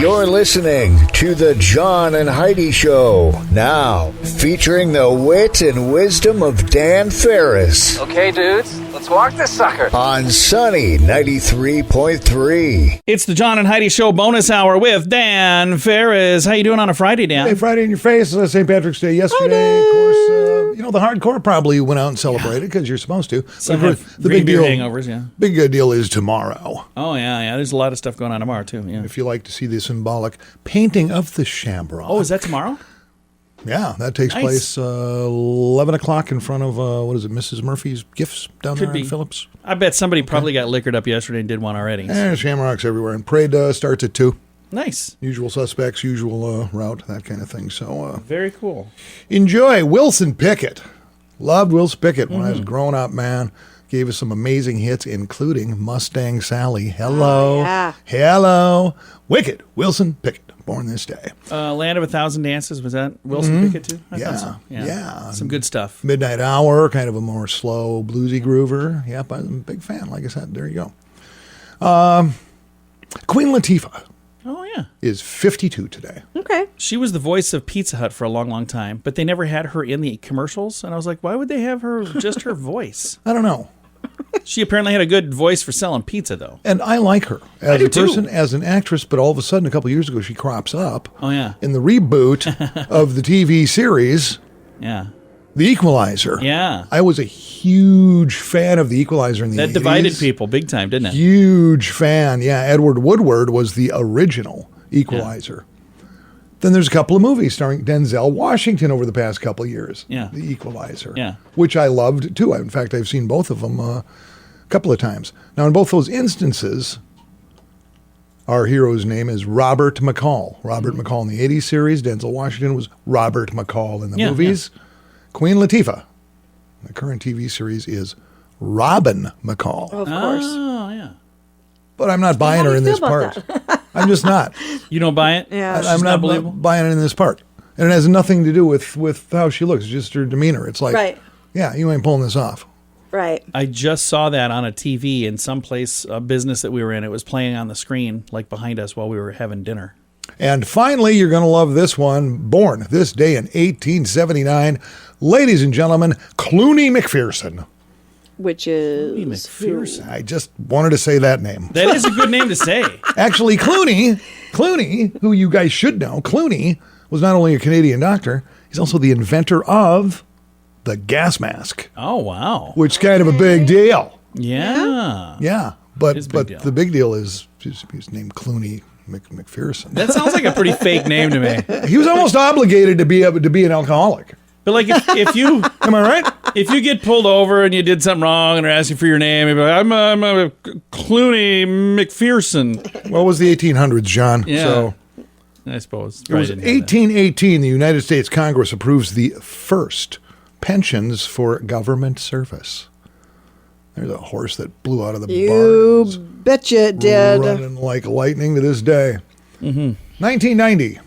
You're listening to The John and Heidi Show. Now, featuring the wit and wisdom of Dan Ferris. Okay, dudes, let's walk this sucker. On Sunny 93.3. It's the John and Heidi Show bonus hour with Dan Ferris. How you doing on a Friday, Dan? Hey, Friday in your face. St. Patrick's Day yesterday. Of course, the hardcore probably went out and celebrated because you're supposed to. Some But have the big beer deal, hangovers, yeah. big deal is tomorrow. Oh, yeah. There's a lot of stuff going on tomorrow, too. Yeah. If you like to see the symbolic painting of the Shamrock. Oh, is that tomorrow? Yeah, that takes Nice. place 11 o'clock in front of, Mrs. Murphy's Gifts down Could there be. in Phillips. I bet somebody probably got liquored up yesterday and did one already. Shamrocks everywhere. And parade starts at 2. Nice. Usual suspects, usual route, that kind of thing. So Very cool. enjoy. Wilson Pickett. Loved Wilson Pickett when I was growing up, man. Gave us some amazing hits, including Mustang Sally. Hello. Oh, yeah. Hello. Wicked. Wilson Pickett. Born this day. Land of a Thousand Dances, was that Wilson Pickett, too? I Yeah. thought so. Yeah. Some good stuff. Midnight Hour, kind of a more slow, bluesy groover. Yep, I'm a big fan. Like I said, there you go. Queen Latifah Oh, yeah. is 52 today. Okay. She was the voice of Pizza Hut for a long, long time, but they never had her in the commercials. And I was like, why would they have her, just her voice? I don't know. She apparently had a good voice for selling pizza, though. And I like her as do a person, too. as an actress, but all of a sudden, a couple years ago, she crops up Oh, yeah. in the reboot of the TV series, Yeah. The Equalizer. Yeah. I was a huge fan of The Equalizer in the 80s. That divided people big time, didn't it? Huge fan. Yeah, Edward Woodward was the original Equalizer. Then there's a couple of movies starring Denzel Washington over the past couple of years. Yeah. The Equalizer. Yeah. Which I loved too. In fact, I've seen both of them a couple of times. Now, in both those instances, our hero's name is Robert McCall. Robert McCall in the 80s series. Denzel Washington was Robert McCall in the movies. Queen Latifah, the current TV series, is Robin McCall. Of course. Oh, yeah. But I'm not buying do her you in feel this about part. I'm just not. You don't buy it? Yeah. She's I'm not believable? buying it in this part. And it has nothing to do with how she looks. It's just her demeanor. It's like, Right. yeah, you ain't pulling this off. Right. I just saw that on a TV in some place, a business that we were in. It was playing on the screen, like behind us while we were having dinner. And finally, you're going to love this one. Born this day in 1879, ladies and gentlemen, Clooney McPherson. Which is McPherson. I just wanted to say that name. That is a good name to say. Actually, Clooney, who you guys should know, Clooney was not only a Canadian doctor, he's also the inventor of the gas mask, Oh, wow. which is kind of a big deal. Yeah. Yeah, but Is a big deal. the big deal is he's named Clooney McPherson. That sounds like a pretty fake name to me. He was almost obligated to be an alcoholic. But like if you Am I right? if you get pulled over and you did something wrong and they're asking for your name, you'd be like, I'm a Clooney McPherson. What was the 1800s, John? Yeah. So I suppose. it was 1818. The United States Congress approves the first pensions for government service. There's a horse that blew out of the You barn. betcha it did. Running like lightning to this day. 1990.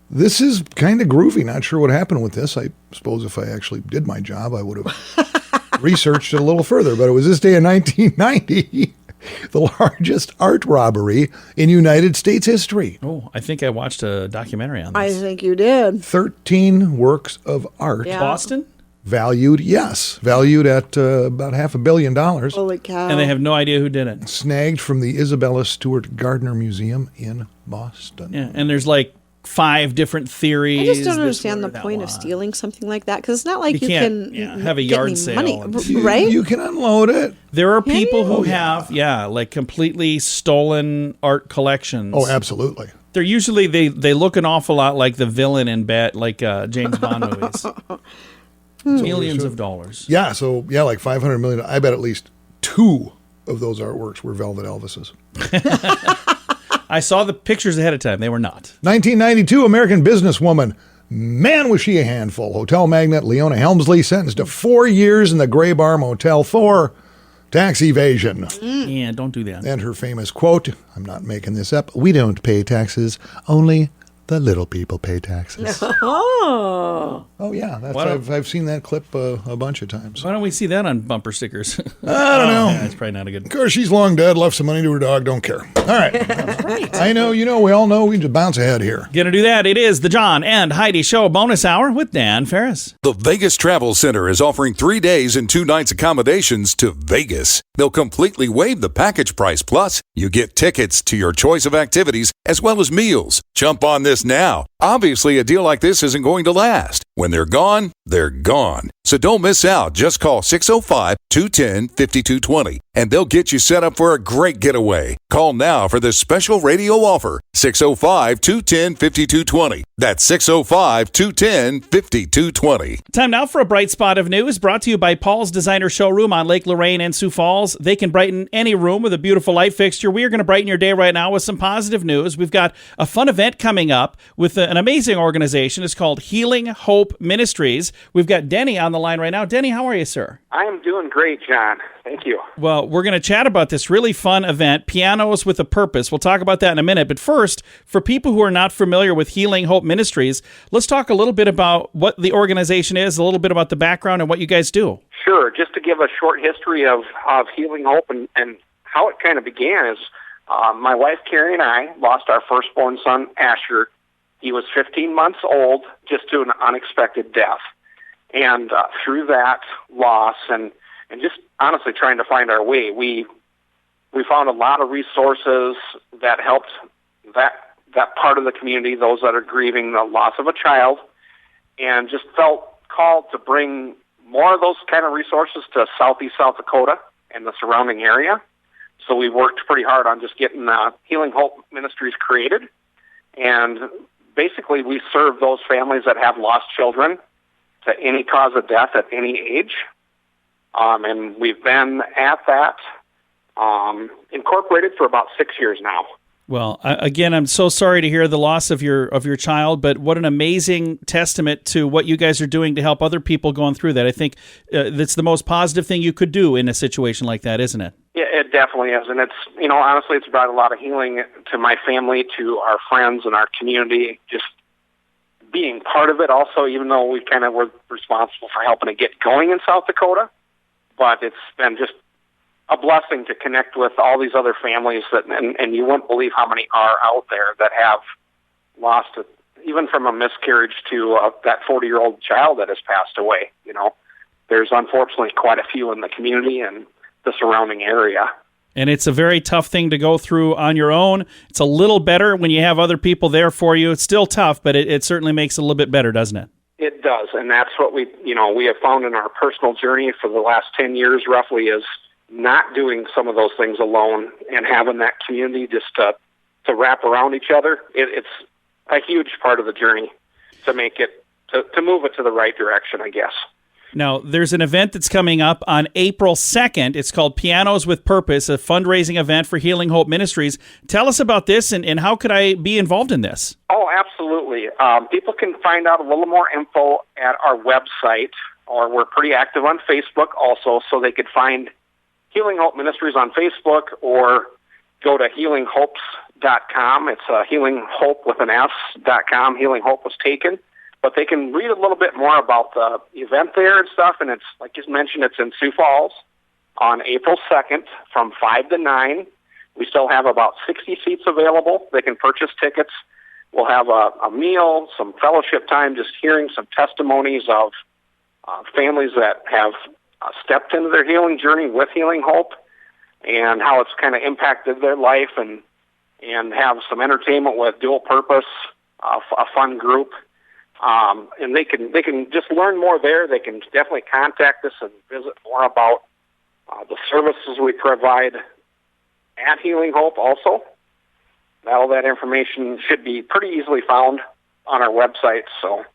This is kind of groovy. Not sure what happened with this. I suppose if I actually did my job, I would have researched it a little further. But it was this day in 1990, the largest art robbery in United States history. Oh, I think I watched a documentary on I this. think you did. 13 works of art Yeah. Boston? valued at about $500 million, Holy cow. And they have no idea who did it. snagged from the Isabella Stewart Gardner Museum in Boston. Yeah, and there's like 5 different theories. I just don't this understand the one or that point of one. stealing something like that because it's not like You you can't, can have a get yard any sale money, and- right? You can unload it. There are people who Oh, yeah. have, like completely stolen art collections. Oh, absolutely. They're usually they look an awful lot like the villain in James Bond movies. Millions of dollars. Yeah, so like $500 million. I bet at least 2 of those artworks were Velvet Elvises. I saw the pictures ahead of time. They were not. 1992, American businesswoman. Man, was she a handful. Hotel magnate Leona Helmsley sentenced to 4 years in the Gray Bar Motel for tax evasion. Yeah, don't do that. And her famous quote, I'm not making this up, we don't pay taxes, only The little people pay taxes. Oh. Oh yeah, Why don't- I've seen that clip a bunch of times. Why don't we see that on bumper stickers? I don't know. Yeah, it's probably not a good. Of course, she's long dead. Left some money to her dog. Don't care. All right. I know. We all know. We just bounce ahead here. Gonna do that. It is the John and Heidi Show bonus hour with Dan Ferris. The Vegas Travel Center is offering 3 days and 2 nights accommodations to Vegas. They'll completely waive the package price. Plus, you get tickets to your choice of activities as well as meals. Jump on this now. Obviously, a deal like this isn't going to last. When they're gone, they're gone. So don't miss out. Just call 605-210-5220 and they'll get you set up for a great getaway. Call now for this special radio offer. 605-210-5220. That's 605-210-5220. Time now for a bright spot of news brought to you by Paul's Designer Showroom on Lake Lorraine and Sioux Falls. They can brighten any room with a beautiful light fixture. We are going to brighten your day right now with some positive news. We've got a fun event coming up with an amazing organization. It's called Healing Hope Ministries. We've got Denny on the line right now. Denny, how are you, sir? I am doing great, John. Thank you. Well, we're going to chat about this really fun event, Pianos with a Purpose. We'll talk about that in a minute. But first, for people who are not familiar with Healing Hope Ministries, let's talk a little bit about what the organization is, a little bit about the background and what you guys do. Sure. Just to give a short history of Healing Hope and how it kind of began is my wife, Carrie, and I lost our firstborn son, Asher. He was 15 months old, just to an unexpected death. And through that loss and just honestly trying to find our way, we found a lot of resources that helped that part of the community, those that are grieving the loss of a child, and just felt called to bring more of those kind of resources to southeast South Dakota and the surrounding area. So we worked pretty hard on just getting Healing Hope Ministries created. And basically we serve those families that have lost children to any cause of death at any age. And we've been at that incorporated for about 6 years now. Well, again, I'm so sorry to hear the loss of your child, but what an amazing testament to what you guys are doing to help other people going through that. I think that's the most positive thing you could do in a situation like that, isn't it? Yeah, it definitely is. And it's, honestly, it's brought a lot of healing to my family, to our friends and our community, just being part of it also, even though we kind of were responsible for helping it get going in South Dakota. But it's been just a blessing to connect with all these other families that, and you wouldn't believe how many are out there that have lost it, even from a miscarriage to that 40-year-old child that has passed away. There's unfortunately quite a few in the community and the surrounding area. And it's a very tough thing to go through on your own. It's a little better when you have other people there for you. It's still tough, but it certainly makes it a little bit better, doesn't it? It does, and that's what we have found in our personal journey for the last 10 years roughly is not doing some of those things alone and having that community just to wrap around each other. It's a huge part of the journey to make it, to move it to the right direction, I guess. Now, there's an event that's coming up on April 2nd. It's called Pianos with Purpose, a fundraising event for Healing Hope Ministries. Tell us about this and how could I be involved in this? Oh, absolutely. People can find out a little more info at our website, or we're pretty active on Facebook also, so they could find Healing Hope Ministries on Facebook or go to healinghopes.com. It's Healing Hope with an S.com. Healing Hope was taken. But they can read a little bit more about the event there and stuff, and it's, like you mentioned, it's in Sioux Falls on April 2nd from 5 to 9. We still have about 60 seats available. They can purchase tickets. We'll have a meal, some fellowship time, just hearing some testimonies of families that have stepped into their healing journey with Healing Hope and how it's kind of impacted their life, and have some entertainment with Dual Purpose, a fun group. And they can just learn more there. They can definitely contact us and visit more about the services we provide at Healing Hope also. All that information should be pretty easily found on our website. So,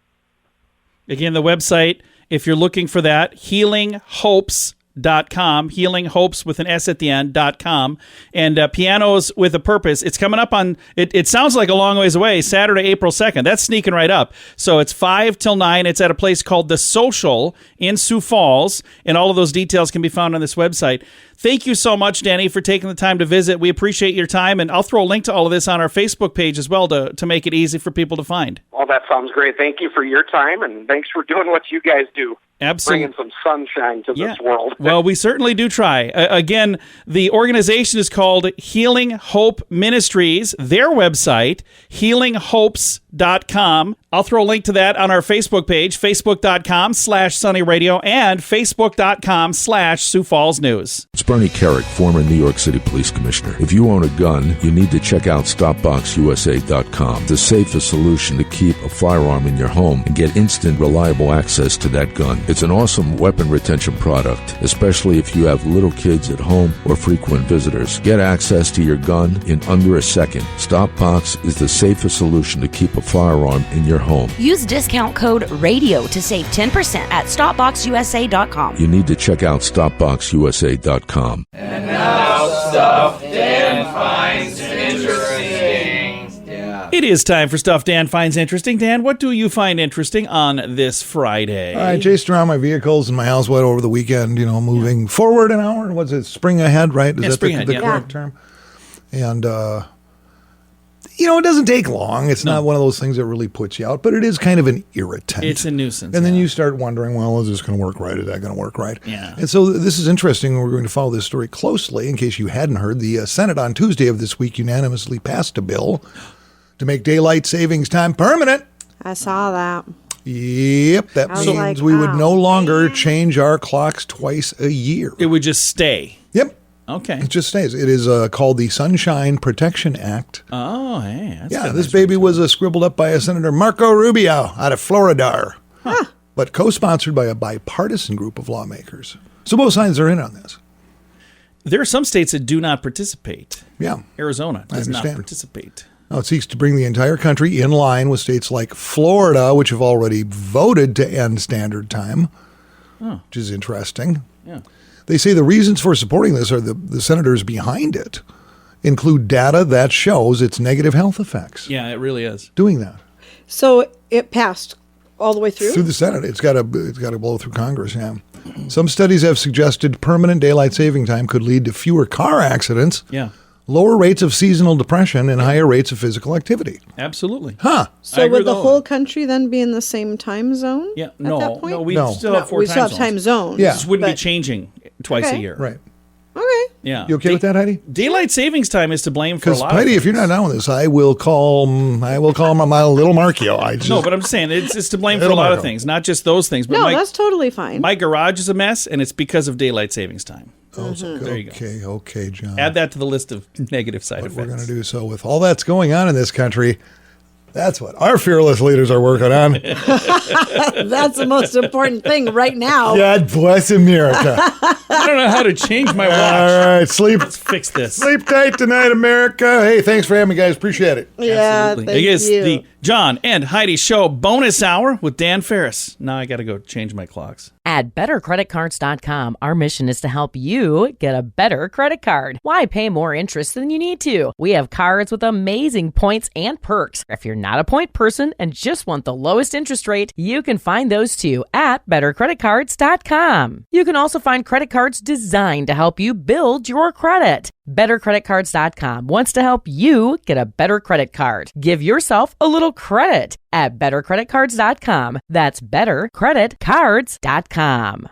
again, the website, if you're looking for that, healinghopes.com, Healing Hopes with an S at the end.com, and Pianos with a Purpose. It's coming up on, it sounds like a long ways away, Saturday, April 2nd. That's sneaking right up. So it's 5 till 9. It's at a place called The Social in Sioux Falls, and all of those details can be found on this website. Thank you so much, Danny, for taking the time to visit. We appreciate your time, and I'll throw a link to all of this on our Facebook page as well to make it easy for people to find. Well, that sounds great. Thank you for your time, and thanks for doing what you guys do. Absolutely. Bringing some sunshine to this world. Well, we certainly do try. Again, the organization is called Healing Hope Ministries. Their website, healinghopes.com. I'll throw a link to that on our Facebook page, facebook.com/sunnyradio and facebook.com/Sioux Falls News. It's Bernie Carrick, former New York City Police Commissioner. If you own a gun, you need to check out StopBoxUSA.com, the safest solution to keep a firearm in your home and get instant, reliable access to that gun. It's an awesome weapon retention product, especially if you have little kids at home or frequent visitors. Get access to your gun in under a second. StopBox is the safest solution to keep a firearm in your home. Use discount code RADIO to save 10% at StopBoxUSA.com. You need to check out StopBoxUSA.com. And now stuff Dan finds interesting. It is time for Stuff Dan Finds Interesting. Dan, what do you find interesting on this Friday? I chased around my vehicles in my house over the weekend, moving forward an hour. What's it, spring ahead, right? Is that spring ahead, the correct term? And, it doesn't take long. It's not one of those things that really puts you out, but it is kind of an irritant. It's a nuisance. And then you start wondering, well, is this going to work right? Is that going to work right? Yeah. And so this is interesting. We're going to follow this story closely. In case you hadn't heard, the Senate on Tuesday of this week unanimously passed a bill to make daylight savings time permanent. I saw that. Yep. That means we would no longer change our clocks twice a year. It would just stay. Yep. Okay. It just stays. It is called the Sunshine Protection Act. Oh, hey. That's this baby was scribbled up by Senator Marco Rubio out of Florida, but co-sponsored by a bipartisan group of lawmakers. So both sides are in on this. There are some states that do not participate. Yeah. Arizona does not participate. Now, it seeks to bring the entire country in line with states like Florida, which have already voted to end standard time, which is interesting. Yeah. They say the reasons for supporting this are the senators behind it include data that shows its negative health effects. Yeah, it really is. Doing that. So it passed all the way through? Through the Senate. It's got to blow through Congress, yeah. Some studies have suggested permanent daylight saving time could lead to fewer car accidents. Yeah. Lower rates of seasonal depression and higher rates of physical activity. Absolutely. So would the whole country then be in the same time zone? Yeah. At that point? No, we still have four we time still have zones. time zones. Yeah. This wouldn't be changing twice a year. Right. Okay. Yeah. You okay with that, Heidi? Daylight savings time is to blame for a Because lot Heidi, of if you're not down with this, I will call my little Markio. No, but I'm saying it's to blame for a Little lot of Marco. things, not just those things. But No, that's totally fine. my garage is a mess, and it's because of daylight savings time. There you go. Okay, John. Add that to the list of negative side But effects. we're going to do so with all that's going on in this country. That's what our fearless leaders are working on. That's the most important thing right now. God bless America. I don't know how to change my watch. All right, sleep. Let's fix this. Sleep tight tonight, America. Hey, thanks for having me, guys. Appreciate it. Yeah, Absolutely. thank It is you. the John and Heidi Show bonus hour with Dan Ferris. Now I got to go change my clocks. At bettercreditcards.com, our mission is to help you get a better credit card. Why pay more interest than you need to? We have cards with amazing points and perks. If you're not a point person and just want the lowest interest rate, you can find those too at bettercreditcards.com. You can also find credit cards designed to help you build your credit. BetterCreditCards.com wants to help you get a better credit card. Give yourself a little credit at BetterCreditCards.com. That's BetterCreditCards.com.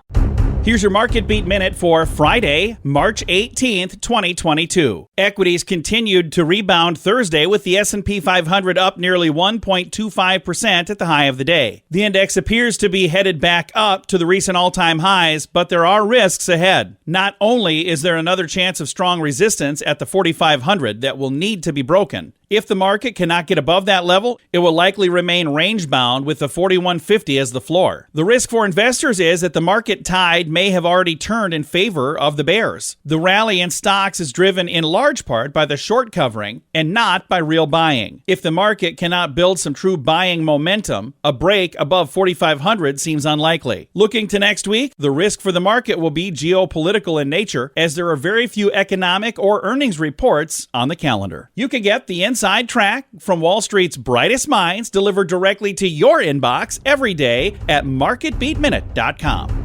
Here's your Market Beat Minute for Friday, March 18th, 2022. Equities continued to rebound Thursday with the S&P 500 up nearly 1.25% at the high of the day. The index appears to be headed back up to the recent all-time highs, but there are risks ahead. Not only is there another chance of strong resistance at the 4,500 that will need to be broken. If the market cannot get above that level, it will likely remain range-bound with the 4150 as the floor. The risk for investors is that the market tide may have already turned in favor of the bears. The rally in stocks is driven in large part by the short covering and not by real buying. If the market cannot build some true buying momentum, a break above 4,500 seems unlikely. Looking to next week, the risk for the market will be geopolitical in nature, as there are very few economic or earnings reports on the calendar. You can get the inside track from Wall Street's brightest minds delivered directly to your inbox every day at marketbeatminute.com.